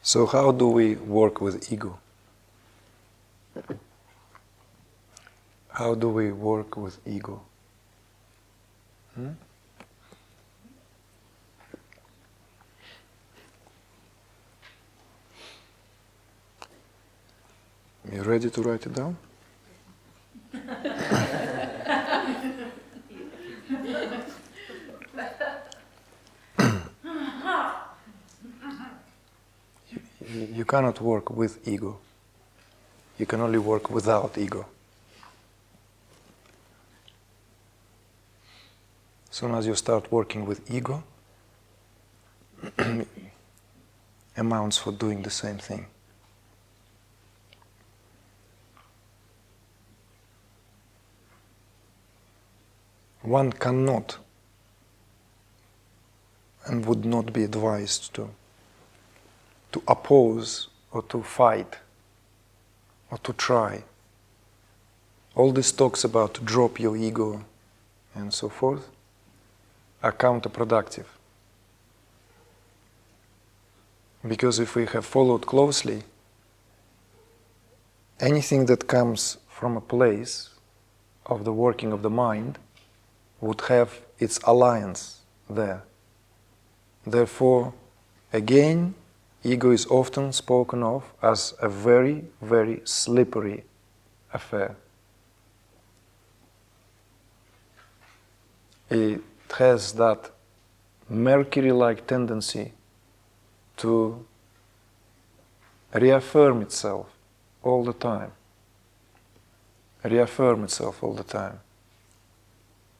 So how do we work with ego? How do we work with ego? You ready to write it down? You cannot work with ego. You can only work without ego. As soon as you start working with ego, amounts for doing the same thing. One cannot and would not be advised to oppose or to fight or to try. All these talks about to drop your ego and so forth are counterproductive. Because if we have followed closely, anything that comes from a place of the working of the mind would have its alliance there. Therefore, again, ego is often spoken of as a very, very slippery affair. It has that Mercury-like tendency to reaffirm itself all the time. Reaffirm itself all the time.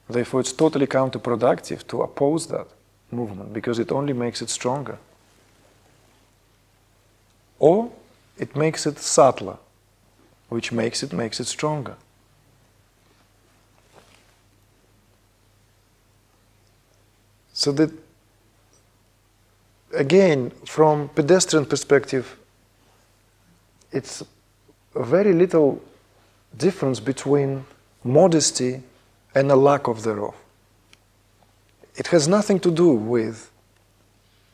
Therefore, it's totally counterproductive to oppose that movement because it only makes it stronger. Or it makes it subtler, which makes it stronger. So that, again, from pedestrian perspective, it's a very little difference between modesty and a lack of thereof. It has nothing to do with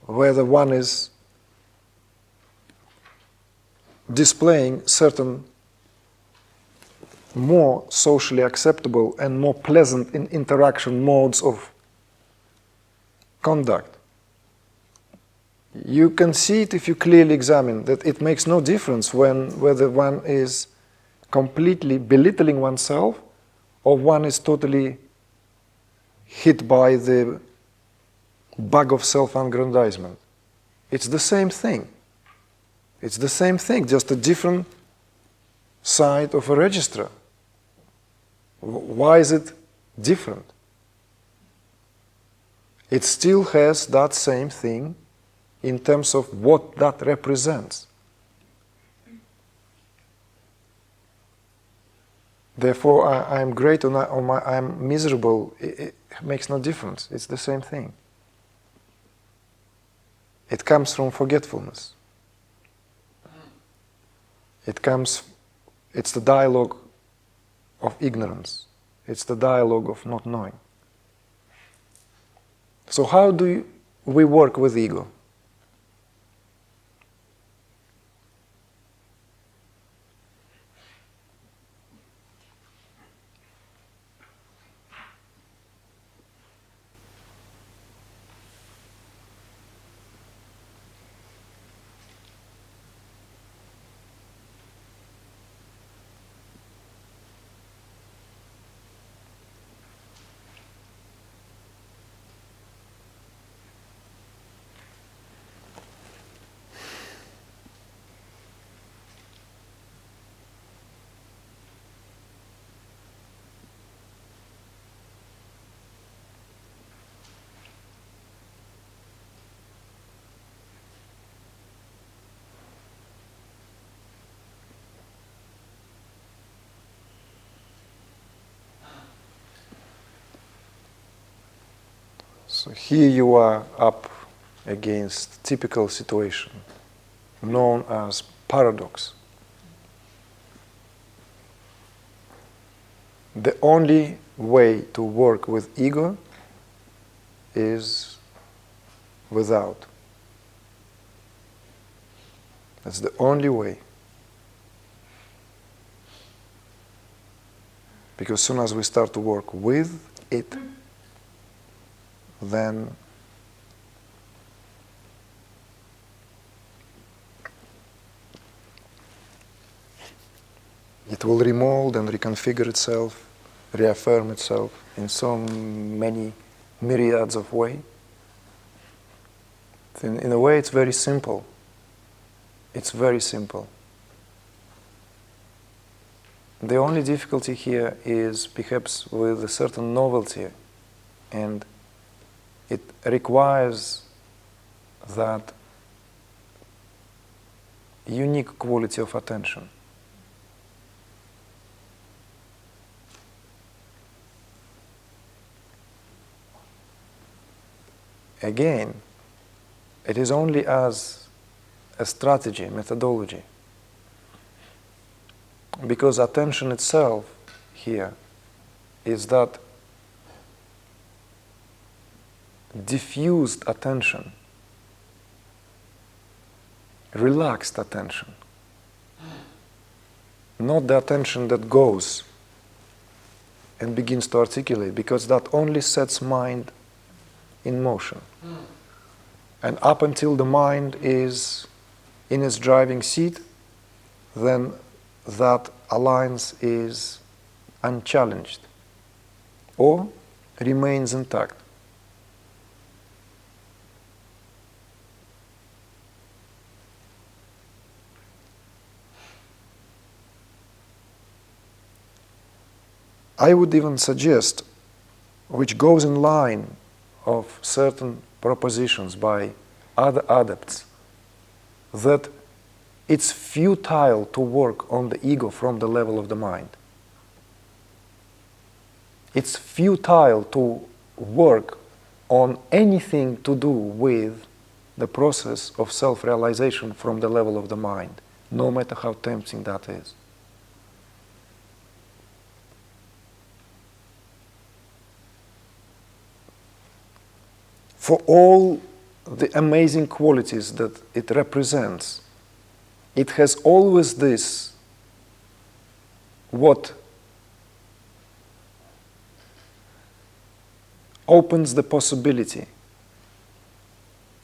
whether one is displaying certain more socially acceptable and more pleasant in interaction modes of conduct. You can see it if you clearly examine that it makes no difference whether one is completely belittling oneself or one is totally hit by the bug of self-aggrandizement. It's the same thing. It's the same thing, just a different side of a register. Why is it different? It still has that same thing in terms of what that represents. Therefore, I'm great or I'm miserable. It makes no difference. It's the same thing. It comes from forgetfulness. It's the dialogue of ignorance. It's the dialogue of not knowing. So how do we work with ego? So here you are up against typical situation known as paradox. The only way to work with ego is without. That's the only way. Because as soon as we start to work with it, then it will remold and reconfigure itself, reaffirm itself in so many myriads of ways. In a way, it's very simple. It's very simple. The only difficulty here is perhaps with a certain novelty, and it requires that unique quality of attention. Again, it is only as a strategy, methodology, because attention itself here is that diffused attention, relaxed attention, not the attention that goes and begins to articulate, because that only sets mind in motion. And up until the mind is in its driving seat, then that alliance is unchallenged or remains intact. I would even suggest, which goes in line of certain propositions by other adepts, that it's futile to work on the ego from the level of the mind. It's futile to work on anything to do with the process of self-realization from the level of the mind, no matter how tempting that is. For all the amazing qualities that it represents, it has always this, what opens the possibility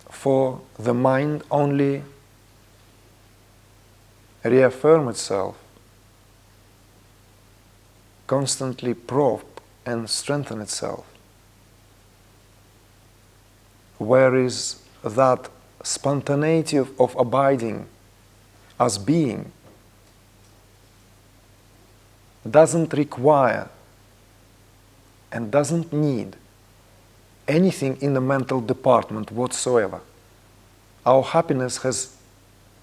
for the mind only reaffirm itself, constantly probe and strengthen itself. Where is that spontaneity of abiding as being doesn't require and doesn't need anything in the mental department whatsoever. Our happiness has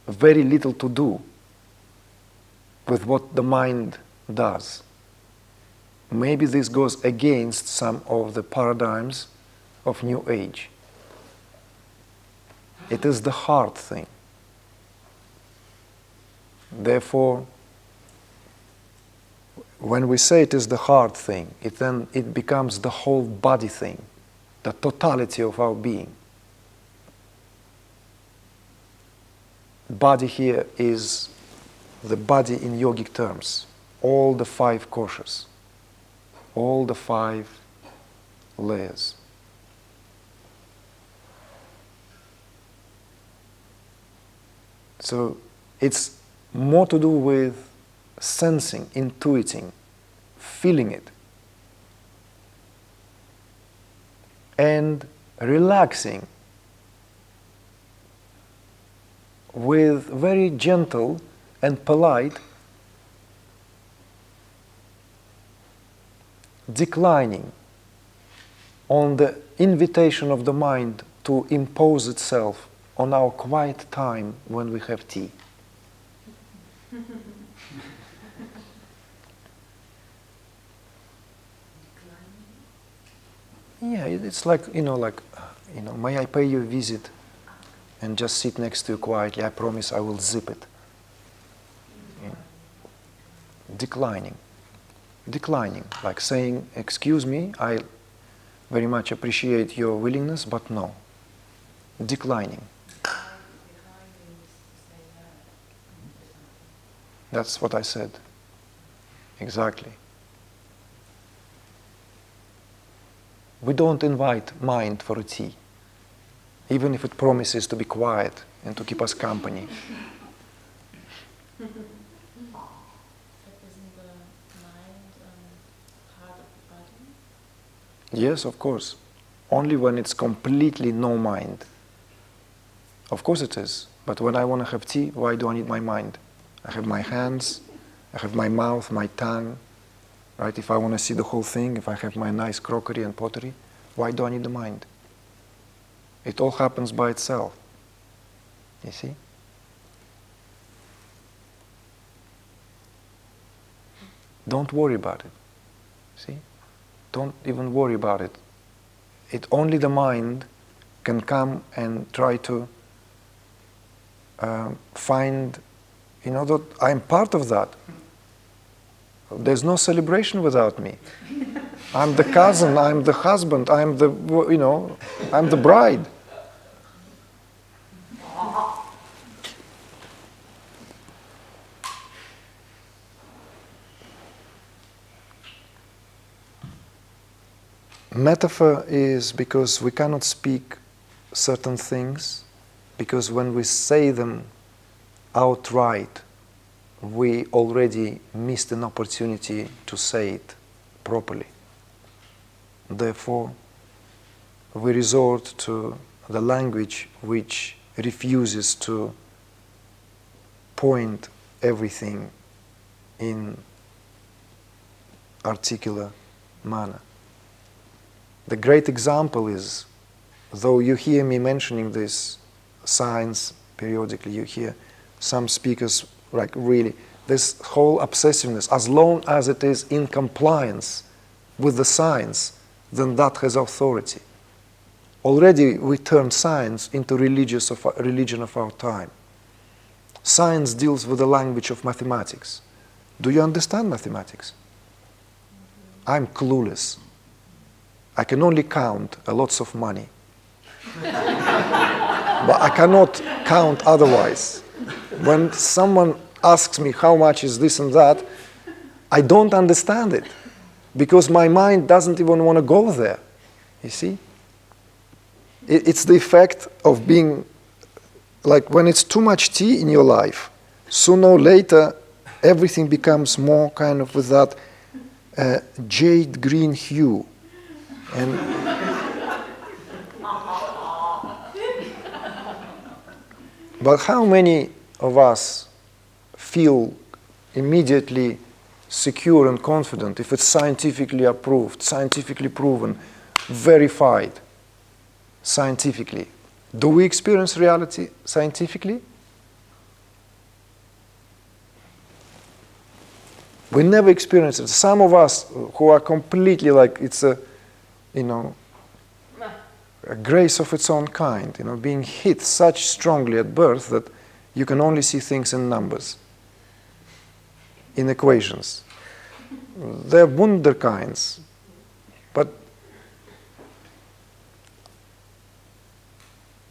very little to do with what the mind does. Maybe this goes against some of the paradigms of New Age. It is the heart thing. Therefore, when we say it is the heart thing, then it becomes the whole body thing, the totality of our being. Body here is the body in yogic terms, all the 5 koshas, all the 5 layers. So it's more to do with sensing, intuiting, feeling it, and relaxing with very gentle and polite declining on the invitation of the mind to impose itself on our quiet time when we have tea. Yeah, it's like, may I pay you a visit and just sit next to you quietly? I promise I will zip it. Yeah. Declining, like saying, excuse me, I very much appreciate your willingness, but no. Declining. That's what I said. Exactly. We don't invite mind for a tea, even if it promises to be quiet and to keep us company. But isn't the mind part of the body? Yes, of course. Only when it's completely no mind. Of course it is. But when I want to have tea, why do I need my mind? I have my hands, I have my mouth, my tongue, right? If I want to see the whole thing, if I have my nice crockery and pottery, why do I need the mind? It all happens by itself. You see? Don't worry about it. See? Don't even worry about it. Only the mind can come and try to find, that I'm part of that. There's no celebration without me. I'm the cousin, I'm the husband, I'm the bride. Metaphor is because we cannot speak certain things, because when we say them outright, we already missed an opportunity to say it properly. Therefore, we resort to the language which refuses to point everything in articulate manner. The great example is, though you hear me mentioning this science periodically, you hear some speakers like really, this whole obsessiveness, as long as it is in compliance with the science, then that has authority. Already we turn science into religion of our time. Science deals with the language of mathematics. Do you understand mathematics? I'm clueless. I can only count lots of money. But I cannot count otherwise. When someone asks me how much is this and that, I don't understand it because my mind doesn't even want to go there. You see? It's the effect of being, like when it's too much tea in your life, sooner or later everything becomes more kind of with that jade green hue. And but how many of us feel immediately secure and confident if it's scientifically approved, scientifically proven, verified scientifically? Do we experience reality scientifically? We never experience it. Some of us who are completely like it's a grace of its own kind, being hit such strongly at birth that you can only see things in numbers, in equations. They're wunderkinds, but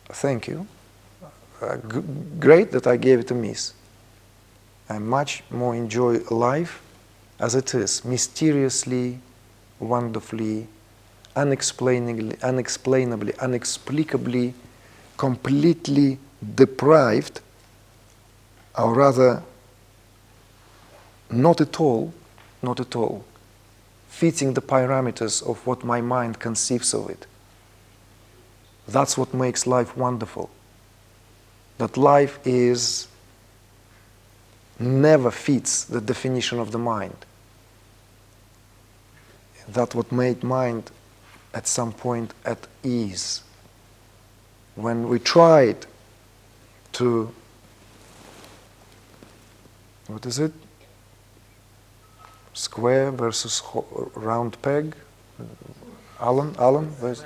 thank you. Great that I gave it a miss. I much more enjoy life as it is, mysteriously, wonderfully, unexplainably, inexplicably, completely deprived, or rather, not at all, fitting the parameters of what my mind conceives of it. That's what makes life wonderful. That life is never fits the definition of the mind. That's what made mind at some point at ease. When we tried to, what is it? Square versus round peg? Alan? Where's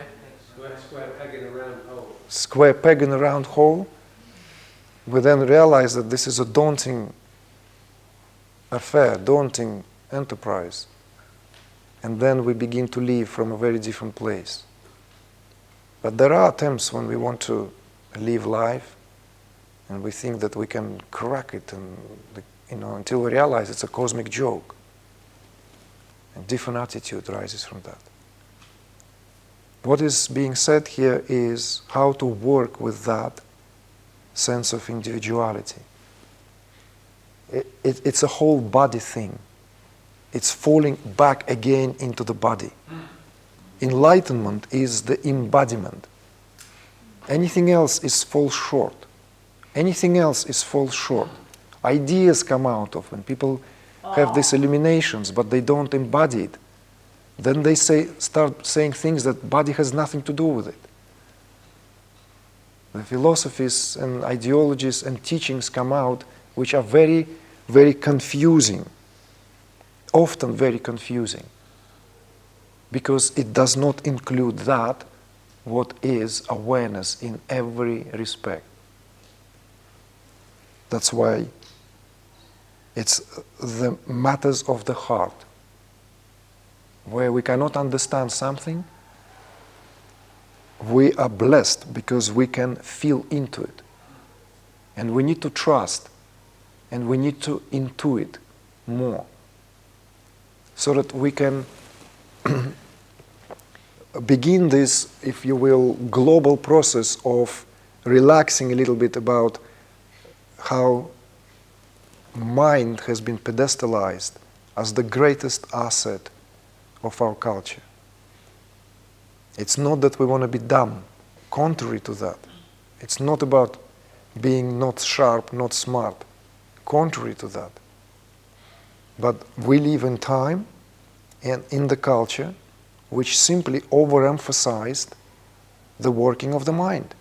Square peg in a round hole. Square peg in a round hole. We then realize that this is a daunting affair, daunting enterprise. And then we begin to live from a very different place. But there are attempts when we want to live life and we think that we can crack it and until we realize it's a cosmic joke. A different attitude rises from that. What is being said here is how to work with that sense of individuality. It's a whole body thing. It's falling back again into the body. Enlightenment is the embodiment. Anything else is fall short. Anything else is fall short. Ideas come out of when people have these illuminations, but they don't embody it. Then they start saying things that body has nothing to do with it. The philosophies and ideologies and teachings come out which are very, very confusing, often very confusing, because it does not include that what is awareness in every respect. That's why it's the matters of the heart, where we cannot understand something, we are blessed because we can feel into it. And we need to trust, and we need to intuit more, so that we can begin this, if you will, global process of relaxing a little bit about how mind has been pedestalized as the greatest asset of our culture. It's not that we want to be dumb. Contrary to that. It's not about being not sharp, not smart. Contrary to that. But we live in time and in the culture which simply overemphasized the working of the mind.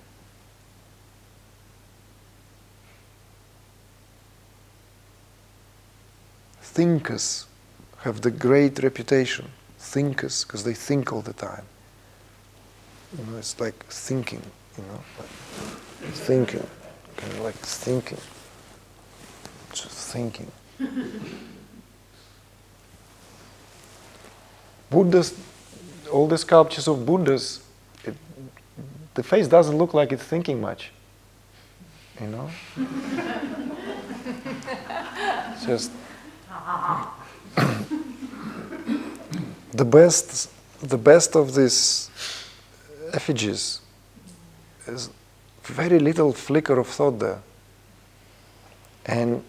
Thinkers have the great reputation. Thinkers, because they think all the time. It's like thinking, like thinking, kind of like thinking, just thinking. Buddhas, all the sculptures of Buddhas, the face doesn't look like it's thinking much, It's just the best of these effigies is very little flicker of thought there. And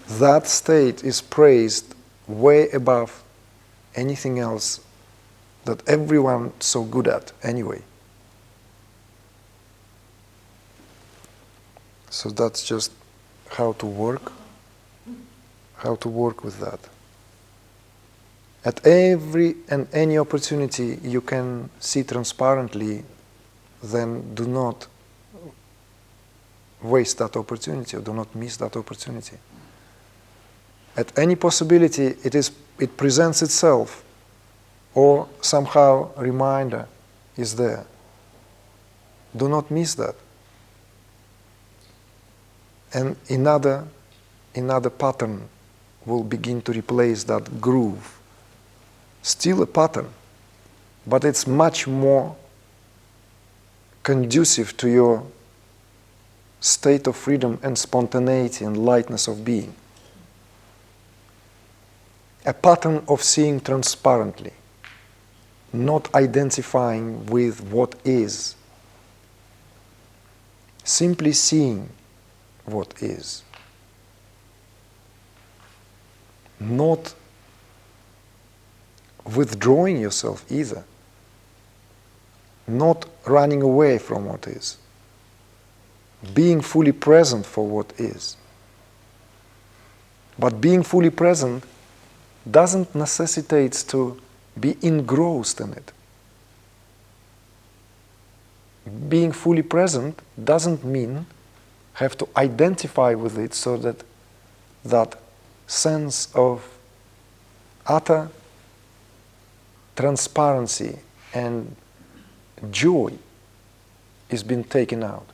that state is praised way above anything else that everyone's so good at anyway. So that's just how to work with that. At every and any opportunity you can see transparently, then do not waste that opportunity or do not miss that opportunity. At any possibility it presents itself or somehow a reminder is there. Do not miss that. And another pattern will begin to replace that groove. Still a pattern, but it's much more conducive to your state of freedom and spontaneity and lightness of being. A pattern of seeing transparently, not identifying with what is, simply seeing what is, not withdrawing yourself either, not running away from what is, being fully present for what is. But being fully present doesn't necessitate to be engrossed in it. Being fully present doesn't mean have to identify with it so that that sense of utter transparency and joy is being taken out.